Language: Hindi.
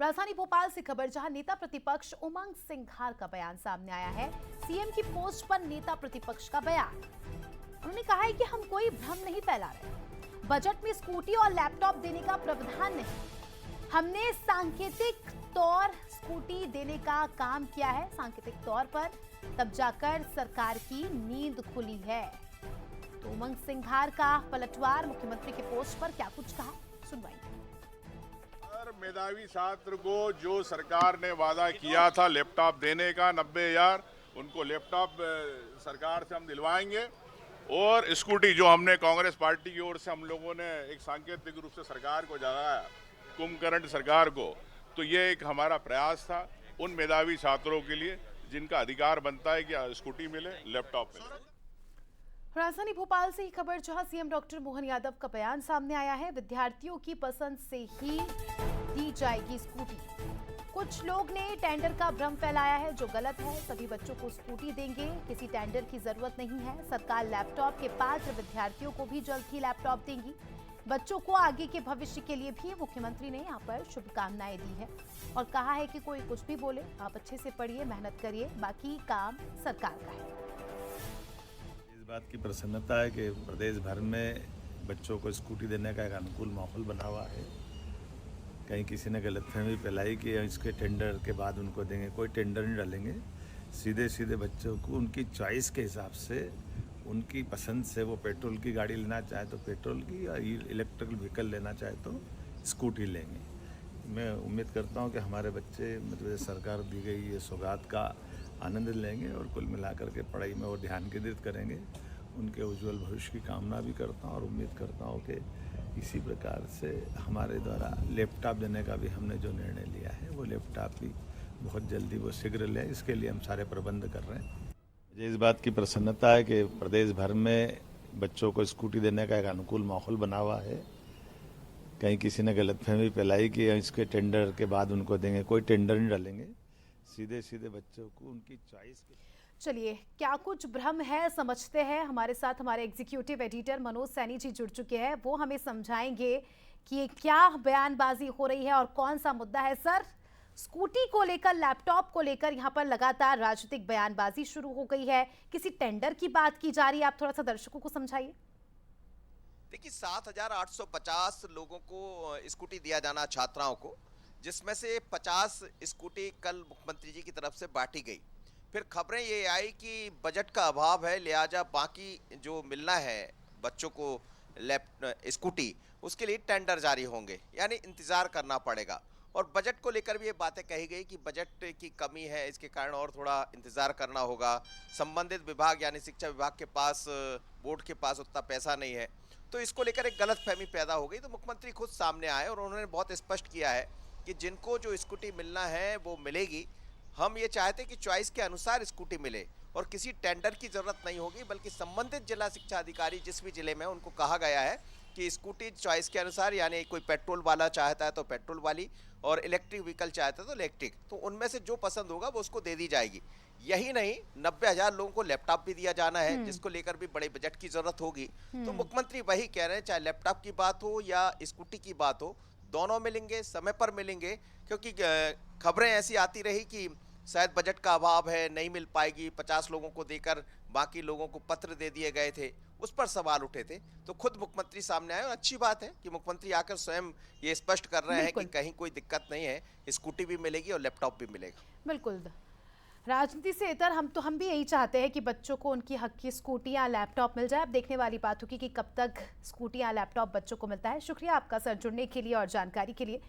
राजधानी भोपाल से खबर, जहां नेता प्रतिपक्ष उमंग सिंघार का बयान सामने आया है। सीएम की पोस्ट पर नेता प्रतिपक्ष का बयान। उन्होंने कहा है कि हम कोई भ्रम नहीं फैला रहे। बजट में स्कूटी और लैपटॉप देने का प्रावधान नहीं। हमने सांकेतिक तौर स्कूटी देने का काम किया है, सांकेतिक तौर पर, तब जाकर सरकार की नींद खुली है। तो उमंग सिंघार का पलटवार, मुख्यमंत्री के पोस्ट पर क्या कुछ कहा, सुनवाइए। मेधावी छात्र को जो सरकार ने वादा किया था लैपटॉप देने का 90,000, उनको लैपटॉप सरकार से हम दिलवाएंगे। और स्कूटी जो हमने कांग्रेस पार्टी की ओर से हम लोगों ने एक सांकेतिक रूप से सरकार को जगाया, कुंभकर्ण सरकार को, तो ये एक हमारा प्रयास था उन मेधावी छात्रों के लिए जिनका अधिकार बनता है कि स्कूटी मिले, लैपटॉप मिले। राजधानी भोपाल से ही खबर, जहां सीएम डॉक्टर मोहन यादव का बयान सामने आया है। विद्यार्थियों की पसंद से ही दी जाएगी स्कूटी। कुछ लोग ने टेंडर का भ्रम फैलाया है, जो गलत है। सभी बच्चों को स्कूटी देंगे, किसी टेंडर की जरूरत नहीं है। सरकार लैपटॉप के पात्र विद्यार्थियों को भी जल्द ही लैपटॉप देंगी। बच्चों को आगे के भविष्य के लिए भी मुख्यमंत्री ने यहाँ पर शुभकामनाएं दी है और कहा है कि कोई कुछ भी बोले, आप अच्छे से पढ़िए, मेहनत करिए, बाकी काम सरकार का है। इस बात की प्रसन्नता है कि प्रदेश भर में बच्चों को स्कूटी देने का एक अनुकूल माहौल बना हुआ है। कहीं किसी ने गलतफहमी फैलाई कि इसके टेंडर के बाद उनको देंगे, कोई टेंडर नहीं डालेंगे। सीधे सीधे बच्चों को उनकी चॉइस के हिसाब से, उनकी पसंद से, वो पेट्रोल की गाड़ी लेना चाहे तो पेट्रोल की, और इलेक्ट्रिकल व्हीकल लेना चाहे तो स्कूटी लेंगे। मैं उम्मीद करता हूं कि हमारे बच्चे मतलब सरकार दी गई ये सौगात का आनंद लेंगे और कुल मिलाकर के पढ़ाई में वो ध्यान केंद्रित करेंगे। उनके उज्जवल भविष्य की कामना भी करता हूं और उम्मीद करता हूं कि इसी प्रकार से हमारे द्वारा लैपटॉप देने का भी हमने जो निर्णय लिया है, वो लैपटॉप भी बहुत जल्दी वो शीघ्र लें, इसके लिए हम सारे प्रबंध कर रहे हैं। मुझे इस बात की प्रसन्नता है कि प्रदेश भर में बच्चों को स्कूटी देने का एक अनुकूल माहौल बना हुआ है। कहीं किसी ने गलतफहमी फैलाई कि इसके टेंडर के बाद उनको देंगे, कोई टेंडर नहीं डालेंगे। सीधे सीधे बच्चों को उनकी चॉइस के। चलिए, क्या कुछ भ्रम है समझते हैं। हमारे साथ हमारे एग्जीक्यूटिव एडिटर मनोज सैनी जी जुड़ चुके हैं, वो हमें समझाएंगे कि ये क्या बयानबाजी हो रही है और कौन सा मुद्दा है। सर, स्कूटी को लेकर, लैपटॉप को लेकर यहाँ पर लगातार राजनीतिक बयानबाजी शुरू हो गई है, किसी टेंडर की बात की जा रही है, आप थोड़ा सा दर्शकों को समझाइए। देखिए, 7,850 लोगों को स्कूटी दिया जाना, छात्राओं को, जिसमें से 50 स्कूटी कल मुख्यमंत्री जी की तरफ से बांटी गई। फिर खबरें ये आई कि बजट का अभाव है, लिहाजा बाकी जो मिलना है बच्चों को स्कूटी, उसके लिए टेंडर जारी होंगे, यानी इंतजार करना पड़ेगा। और बजट को लेकर भी ये बातें कही गई कि बजट की कमी है, इसके कारण और थोड़ा इंतजार करना होगा। संबंधित विभाग यानी शिक्षा विभाग के पास, बोर्ड के पास उतना पैसा नहीं है, तो इसको लेकर एक गलतफहमी पैदा हो गई। तो मुख्यमंत्री खुद सामने आए और उन्होंने बहुत स्पष्ट किया है कि जिनको जो स्कूटी मिलना है वो मिलेगी। हम ये चाहते हैं कि चॉइस के अनुसार स्कूटी मिले और किसी टेंडर की जरूरत नहीं होगी, बल्कि संबंधित जिला शिक्षा अधिकारी जिस भी जिले में, उनको कहा गया है कि स्कूटी चॉइस के अनुसार, यानी कोई पेट्रोल वाला चाहता है तो पेट्रोल वाली, और इलेक्ट्रिक व्हीकल चाहता है तो इलेक्ट्रिक, तो उनमें से जो पसंद होगा वो उसको दे दी जाएगी। यही नहीं, 90,000 लोगों को लैपटॉप भी दिया जाना है, जिसको लेकर भी बड़े बजट की जरूरत होगी। तो मुख्यमंत्री वही कह रहे हैं, चाहे लैपटॉप की बात हो या स्कूटी की बात हो, दोनों मिलेंगे, समय पर मिलेंगे। क्योंकि खबरें ऐसी आती रही कि शायद बजट का अभाव है, नहीं मिल पाएगी, 50 लोगों को देकर बाकी लोगों को पत्र दे दिए गए थे, उस पर सवाल उठे थे। तो खुद मुख्यमंत्री सामने आए और अच्छी बात है कि मुख्यमंत्री आकर स्वयं ये स्पष्ट कर रहे हैं कि कहीं कोई दिक्कत नहीं है, स्कूटी भी मिलेगी और लैपटॉप भी मिलेगा। बिल्कुल, राजनीति से इतर हम भी यही चाहते हैं कि बच्चों को उनकी हक की स्कूटी या लैपटॉप मिल जाए। अब देखने वाली बात होगी कि कब तक स्कूटी या लैपटॉप बच्चों को मिलता है। शुक्रिया आपका सर, जुड़ने के लिए और जानकारी के लिए।